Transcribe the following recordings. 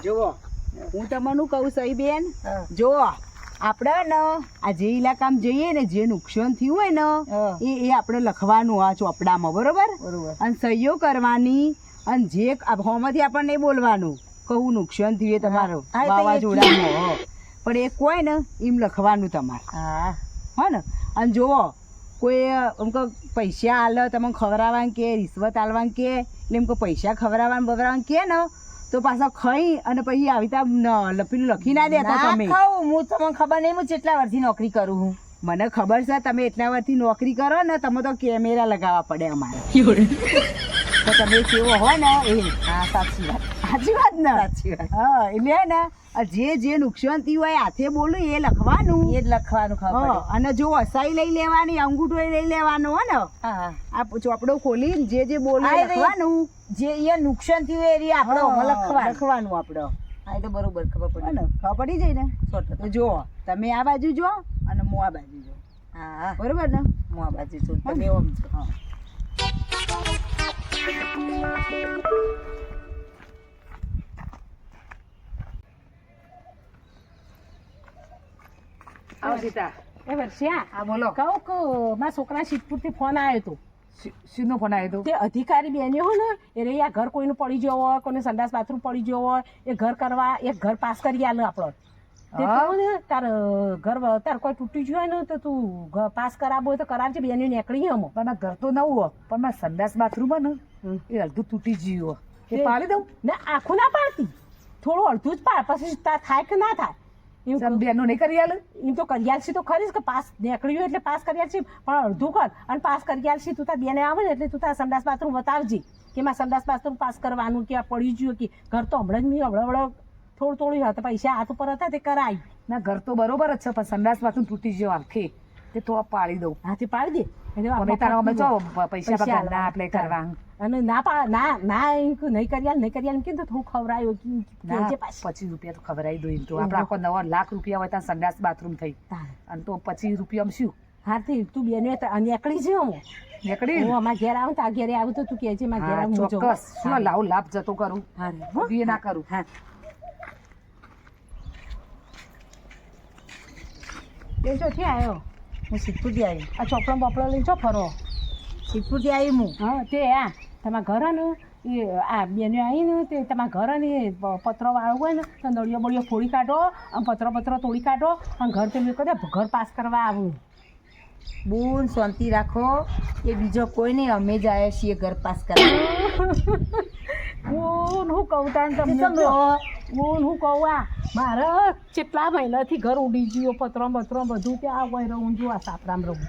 જુઓ હું તમને કહું સહી બેન, જો આપણે ને આ જે ઇલાકામાં જઈએ ને જે નુકસાન થયું હોય ને એ આપણે લખવાનું આ ચોપડામાં, બરોબર? અને સહીઓ કરવાની અને જે હોમાંથી આપણને નહીં બોલવાનું કહું નુકસાન થયું તમારું વાવાઝોડામાં, પણ એ કોઈ ને એમ લખવાનું તમારે, હા ને? અને જુઓ કોઈ એમ કે પૈસા આલે તમે ખવડાવવાનું કે રિશ્વત આલવાનું કે એટલે એમ કે પૈસા ખવડાવવાનું બવડાવવાનું કે ને તો પાછા ખાઈ અને પછી આવી રીતે પેલું લખી ના દેતા તમે. હું તમને ખબર નહીં, હું કેટલા વર્ષથી નોકરી કરું છું. મને ખબર છે તમે એટલા વર્ષથી નોકરી કરો ને, તમે તો કેમેરા લગાવવા પડે અમારે તો તમે કેવો હોય ને એ. હા સાચી વાત, સાચી વાત ને? સાચી વાત. હા એટલે ને જે નુકસાન થયું હોય હાથે બોલું એ લખવાનું, એ જ લખવાનું ખબર. અને જો અસાઈ લઈ લેવાની, અંગૂઠો લઈ લેવાનો હો ને, આ ચોપડો ખોલી જે બોલું એ લખવાનું. જે એ નુકસાન થયું એ આપણે લખવાનું આપણે. હા એ તો બરોબર ખબર પડી ને, ખબર પડી જાય ને. તો જો તમે આ બાજુ જો અને હું આ બાજુ જો. હા બરોબર ને? હું આ બાજુ છું, તમે ઓમ છો. એ વર્ષિયા, હા બોલો. કહું કે મારા છોકરા સિદ્ધપુરથી ફોન આવ્યો હતો. શીનો ફોન આવ્યો તે અધિકારી બેને હોય ને એટલે આ ઘર કોઈનું પડી ગયો હોય, કોઈને સંડાસ બાથરૂમ પડી ગયો હોય, એ ઘર કરવા એક ઘર પાસ કરી આલે આપણો. તે કહું ને તાર કોઈ તૂટી ગયું હોય ને તો તું પાસ કરાવવો હોય તો કરાવજે, બેને નીકળી અમો. પણ ઘર તો નવું હોય પણ મારા સંડાસ બાથરૂમ ને એ અડધું તૂટી ગયું હોય, એ પાડી દઉં ને? આખું ના પાડતી, થોડું અડધું જ પાડ, પછી થાય કે ના થાય એમ બેનો નહીં કરી આલે. એમ તો કરી આલશી તો ખરી કે પાસ નીકળ્યું એટલે પાસ કરી આલશી, પણ અડધું કર અને પાસ કરી આલશી. તું તાર બેને આવે ને એટલે તું તાર સંડાસ બાથરૂમ બતાવજે કે મારે સંડાસ બાથરૂમ પાસ કરવાનું કે આ પડી ગયું કે ઘર તો હમણાં જ મેં હમણાં થોડું હતા પૈસા હાથ ઉપર હતા તે કરાય. ના ઘર તો બરોબર જ છે પણ સંડાસ બાથરૂમ તૂટી ગયો આખે, તે તો પાડી દઉં. હાથી પાડી દે પૈસા આપણે કરવા અને ના નહીં કરી આલ કે થોડું ખવડાયું ₹25 તો ખવડાવી દો. એમ તો આપણે આખો નવા ₹1,00,000 હોય ત્યાં સંડાસ બાથરૂમ થઈ અને તો ₹25 શું? હાથી તું બેને નીકળી છે હું નીકળી હું અમારા ઘેર આવું તો ઘેરે આવું તો તું કહે છે મારા ઘેર આવું ચોક્કસ. શું લાવું લાભ જતો કરું એ ના કરું. હા એ જો થી આવ્યો હું સિદ્ધપુરથી આવી. આ ચોપડો બપડો લઈને છો ફરો? સિદ્ધપુરથી આવી હું. હા તે આ તમારા ઘર ને એ આ બેને આવીને તે તમારા ઘર ને પત્રો વાળો હોય ને તો નળીઓ બળીઓ ફોડી કાઢો અને પત્રો તોડી કાઢો અને ઘર પેલું કહે ઘર પાસ કરવા આવું. બોન શાંતિ રાખો, એ બીજો કોઈ નહીં, અમે જ આવ્યા છીએ ઘર પાસ કરવા. હું કહું તાને તમને, હું કહું આ મારે કેટલા મહિનાથી ઘર ઉડી ગયું, પત્રો બધું ત્યાં હોય રહું છું, આ સાપરામ રહું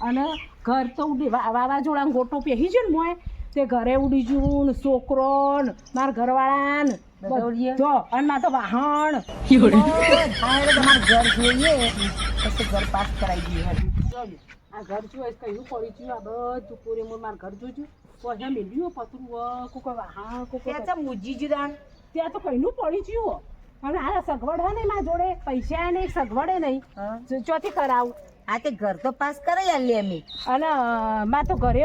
અને ઘર તો ઉડી વાવાઝોડા ગોટો પહેરી છે ને મોય તે ઘરે ઉડી ગયું ને છોકરો ને મારા ઘરવાળા ને જો અને મારે તો વાહણ તમારે ઘર જોઈએ પછી ઘર પાસ કરાવી દઈએ. આ ઘર જોઈ કયું પડી ગયું, આ બધું પૂરે મારું ઘર જોયું પછી મેળવ્યું પતરું કોઈ વાહણ કોઈ મૂજી જુદાન ત્યાં તો કઈનું પડી ગયું. હવે આ સગવડ હોય ને મારા જોડે પૈસા નહીં સગવડે નહીં, ચોથી કરાવું. હા તે ઘર તો પાસ કરાવી આલીએ અમે. અને મારે તો ઘરે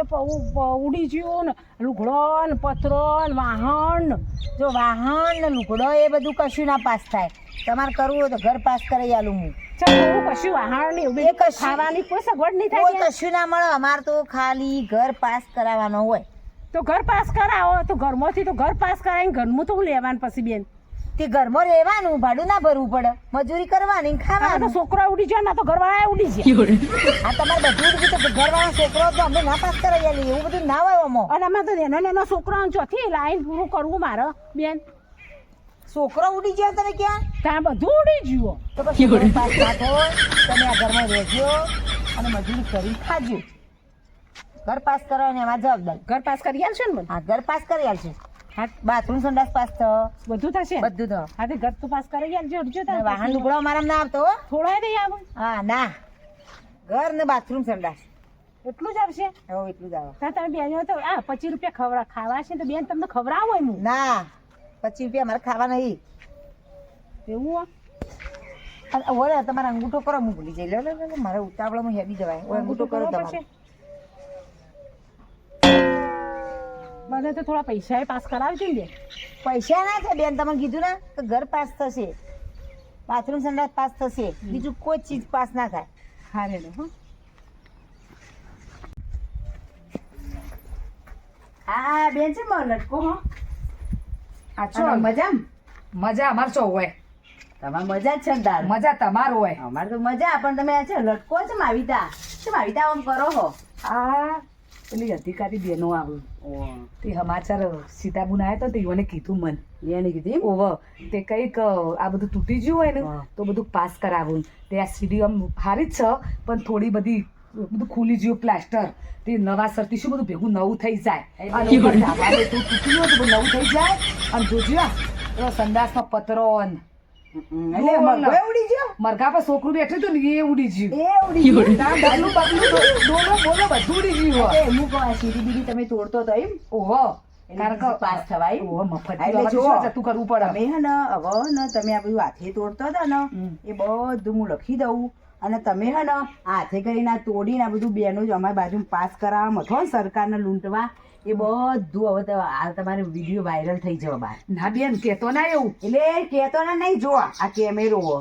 ઉડી ગયું ને લુગડો ને પથરો ને વાહન, જો વાહન ને લુગડો એ બધું કશું ના પાસ થાય. તમારે કરવું હોય તો ઘર પાસ કરાવી આલું હું. ચાલ કશું વાહન નહીં ખાવાની કોઈ સગવડ નહીં કોઈ થાય, કશું ના મળે. અમારે તો ખાલી ઘર પાસ કરાવવાનો હોય. તો ઘર પાસ કરાવો તો ઘરમાંથી તો ઘર પાસ કરાવીને ઘરનું તો હું લેવાનું પછી બેન. તે ઘરમાં રહેવાનું, ભાડું ના ભરવું પડે, મજૂરી કરવાની ખાવાનું. છોકરા ઉડી જાય ના તો ઘરવાળા ઉડી જાય. આ તમારે બધું ઉડી ગયું તો ઘરવાળા છોકરો તો અમે ના પાસ કરાવી આલીએ, એવું બધું ના હોય અમો. અને અમે તો નાના છોકરા ચોથી લાઈન પૂરું કરવું મારે બેન. છોકરો ઉડી ગયો તમે ક્યાં? ત્યાં બધું ઉડી ગયું. તો પછી ઘર પાસ ના થાય, તમે આ ઘરમાં રહેજો અને મજૂરી કરી ખાજો. ઘર પાસ કરવાની અમારી જવાબદારી. ઘર પાસ કરી આલશો ને? હા ઘર પાસ કરી આલશે. હા બાથરૂમ સંડાસ પાસ બધું થશે, બધું તો. હા તે ઘર તો પાસ કરી આલજો. વાહન લુગડો અમારા ના આવતો હો. થોડા નહીં આવે. હા ના, ઘર ને બાથરૂમ સંડાસ એટલું જ આવશે. હવે એટલું જ આવે. હા તમે બેન તો આ ₹25 ખાવા છે તો બેન તમને ખવડાવો એમ? ના ₹25 અમારે ખાવા નહીં. એવું ઓલે તમારે અંગૂઠો કરો, હું ભૂલી જઈ. લે મારે ઉતાવળમાં હેડી જવાય. અંગૂઠો કરો તમારે. મને તો થોડા પૈસા પાસ કરાવજો ને પૈસા ના છે બેન, તમે કીધું ને કે ઘર પાસ થશે, બાથરૂમ સંડાસ પાસ થશે, બીજું કોઈ ચીજ પાસ ના થાય. હા રે હો. હા બેન છે મારો લટકો હો. આ ચો મજામ મજા અમાર ચો હોય, તમારે મજા જ છે ને તાર. મજા તમાર હોય. અમારે તો મજા, પણ તમે આ છે લટકો છે માવિતા, શું માવિતા આમ કરો હો? આ પેલી અધિકારી બેનો આવ્યું તે સમાચાર સીતાબુન આવ્યા તો તેઓને કીધું મન એને કીધી ઓવ તે કંઈક આ બધું તૂટી ગયું હોય ને હા. તો બધું પાસ કરાવું. તે આ સીડી આમ સારી જ છે પણ થોડી બધી બધું ખુલી ગયું પ્લાસ્ટર, તે નવા સરથી શું બધું ભેગું નવું થઈ જાય અને ઉપર ધાબાને તો તૂટી ગયું તો બધું નવું થઈ જાય. અને જોજો તો સંડાસમાં પતરો ને એટલે મરઘો ઉડી ગયો. મરઘા પર છોકરું બેઠું હતું ને એ ઉડી ગયું. એ ઉડી ગયું. ના, ડગલું બગલું ડોલો બોલો બધું ઉડી ગયું હોય. એ હું કહું આ સીડી બીડી તમે તોડતો તો એમ ઓહો કારણ કે પાસ થવાય. ઓહો મફત એટલે જો જતું કરવું પડે. તમે હે ને હવે ને તમે આ બધું હાથે તોડતો હતા ને એ બધું હું લખી દઉં અને તમે હે ને હાથે કરીને આ તોડીને આ બધું બેનો જ અમારી બાજુ પાસ કરાવવા મથો ને સરકારને લૂંટવા, એ બધું હવે તો આ તમારે વિડીયો વાયરલ થઈ જવા બહાર. ના બેન કેતો ના એવું. એટલે કેતો ને નહીં, જો આ કેમેરો હો.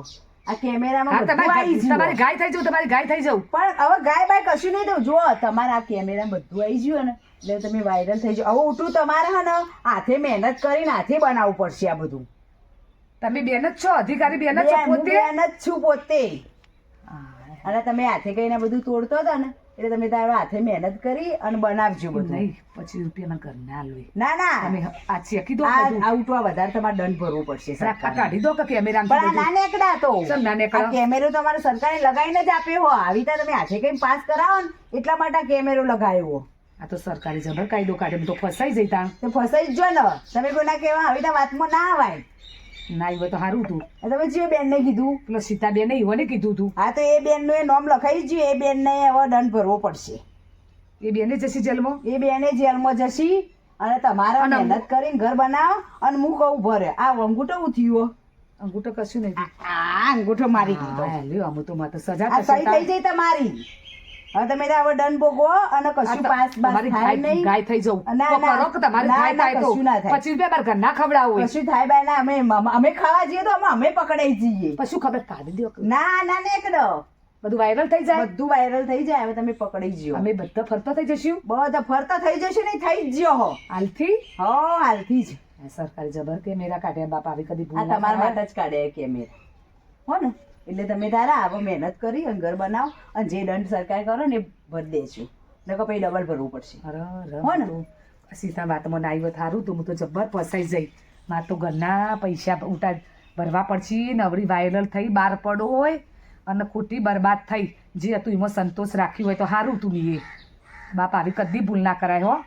આ કેમેરામાં હા, બધું આવી ગયું. તમારી ગાય થઈ જવું, તમારી ગાય થઈ જવું. પણ હવે ગાય બાય કશું નહીં દઉં. જો તમારા આ કેમેરામાં બધું આવી ગયું ને એટલે તમે વાયરલ થઈ જાઓ. હવે ઉઠું તમારે હે ને હાથે મહેનત કરીને હાથે બનાવવું પડશે આ બધું. તમે બેન જ છો, અધિકારી બેન જ છો હું પોતે. બેન જ છું પોતે. અને તમે હાથે કઈને બધું તોડતો હતા ને એટલે તમે તારો હાથે મહેનત કરી અને બનાવજો બધું. નહીં 25 રૂપિયાના ઘર ના લે. ના ના તમે આ ચેકી દો આ બધું. આ ઉઠવા વધારે તમારે દંડ ભરવો પડશે આ સરકારને. કાઢી દો કે કેમેરા પણ આ ના નીકળ્યા તો સર ના નીકળ્યા. આ કેમેરો તમારે સરકારે લગાવીને જ આપ્યો હો. આવી રીતે તમે હાથે કઈ પાસ કરાવો ને એટલા માટે આ કેમેરો લગાવ્યો. આ તો સરકારી જબર કાયદો કાઢે તો ફસાઈ જઈતા. તો ફસાઈ જ જો ને. તમે કોઈના કહેવા આવી રીતે વાતમાં ના આવાય. ના હોય તો સારું હતું. તમે જે બેનને કીધું પેલો સીતાબેન ઈવોને કીધું તું. હા તો એ બેનનું એ નામ લખાઈ જ એ બેનને હવે દંડ ભરવો પડશે. એ બેને જશે જેલમાં. એ બેને જેલમાં જશી અને તમારા અને મહેનત કરીને ઘર બનાવો અને હું કહું ભરે. આ અંગૂઠો હું થયો? અંગૂઠો કશું નહીં. આ અંગૂઠો મારી દીધો. હા, લ્યો અમુ તો મારે તો સજા આ થશે. સહી થઈ જઈ તમારી. હવે તમે તો હવે દંડ ભોગવો અને કશું પાસ બાસ તમારી થાય ગાય નહીં. ગાય થઈ જવું. ના, તો ના. કરો કે તમારી ના, ગાય ના, થાય તો કશું ના થાય. 25 રૂપિયા બાર ઘર ના ખવડાવો. કશું થાય બાય ના. અમે ખાવા જઈએ તો અમે પકડાઈ જઈએ. પછી શું ખબર કાઢી દો. ના ના નીકળો. બધું વાયરલ થઈ જાય. બધું વાયરલ થઈ જાય. હવે તમે પકડાઈ ગયો. અમે બધા ફરતા થઈ જશું બધા ફરતા થઈ જશે ને થઈ જ ગયો હો. હાલથી. હો હાલથી જ. આ સરકારી જબર કેમેરા કાઢ્યા બાપ આવી કદી આ ભૂલ ના તમારા કરાય. માટે જ કાઢ્યા કેમેરા હો ને. એટલે તમે તારા આવો મહેનત કરી અને ઘર બનાવો અને જે દંડ સરકાર કરો ને એ ભરી દેશું. નકર પછી ડબલ ભરવું પડશે. અરે હો ને? તો સીતા વાતમાં ના આવ્યો થારું તો હું તો જબ્બર ફસાઈ જઈ. મારે તો ઘરના પૈસા ઉઠા ભરવા પડશે. નવરી વાયરલ થઈ બહાર પડો હોય અને ખોટી બરબાદ થઈ. જે હતું એમાં સંતોષ રાખ્યું હોય તો સારું તું એ બાપ આવી કદી ભૂલ ના કરાય હો.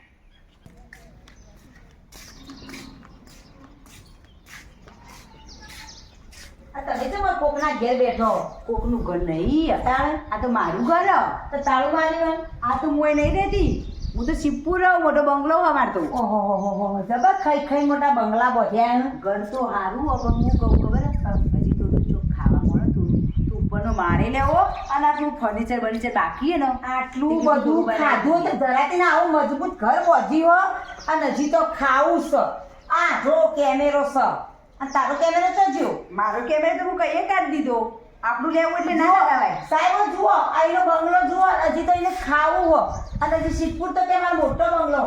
તમે તો કોકના ઘેર બેઠો. કોકનું ઘર નહીં અટાણે. આ તો મારું ઘર હ. તો તાળું માર્યું. આ તો હું નહીં રહેતી. હું તો શિવપુર રહું. મોટો બંગલો હ અમાર તો. ઓહો જબર ખાઈ ખાઈ મોટા બંગલા બધ્યા. ઘર તો સારું હ પણ હું કહું ખબર હજી થોડું ચોક ખાવા મળે થોડું તો ઉપરનો મારે લેવો અને આપણું ફર્નિચર બર્નિચર બાકી હે ને આટલું બધું ખાધું તો જરાતી ને આવું મજબૂત ઘર પહોંચી હો. અને હજી તો ખાવું છે. આ જો કેમેરો છે. અને તારો કેમેરો તો જો. મારો કેમેરો તો હું કહીએ કાઢી દીધો. આપણું લેવું એટલે ના લગાવાય. સાહેબ જુઓ અહીંનો બંગલો જુઓ. હજી તો એને ખાવું હો. અને હજી સિદ્ધપુર તો કે મારો મોટો બંગલો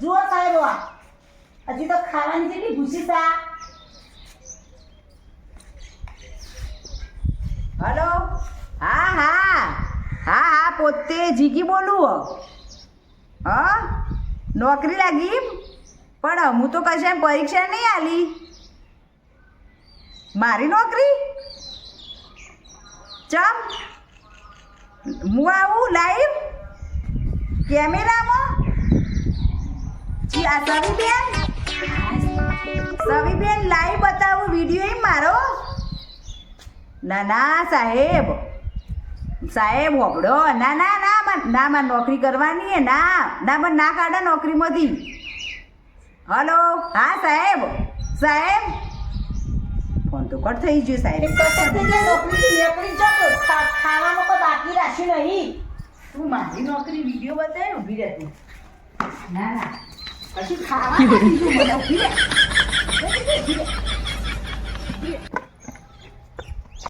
જુઓ સાહેબ. આ હજી તો ખાવાની જેટલી ભૂસી સા. હલો. હા હા હા હા પોતે જીગી બોલું. હા નોકરી લાગી પણ હું તો કશે પરીક્ષા નહીં આલી. મારી નોકરી ચમ હું આવું લાઈવ કેમેરામાં. જી આ સવીબેન લાઈવ બતાવું વિડીયો એમ મારો. ના ના સાહેબ સાહેબ હોબળો. ના ના ના ના મારે નોકરી કરવાની હે. ના ના મને ના કાઢે નોકરીમાંથી. હલો હા સાહેબ. સાહેબ ફોન તો કટ થઈ ગયો સાહેબ. ખાવાનું કોઈ બાકી રાખ્યું નહીં. તું મારી નોકરી વિડીયો બતાવે ઊભી રહેતી. ના ના પછી ખાવા બીજું મને ઉભી રહે.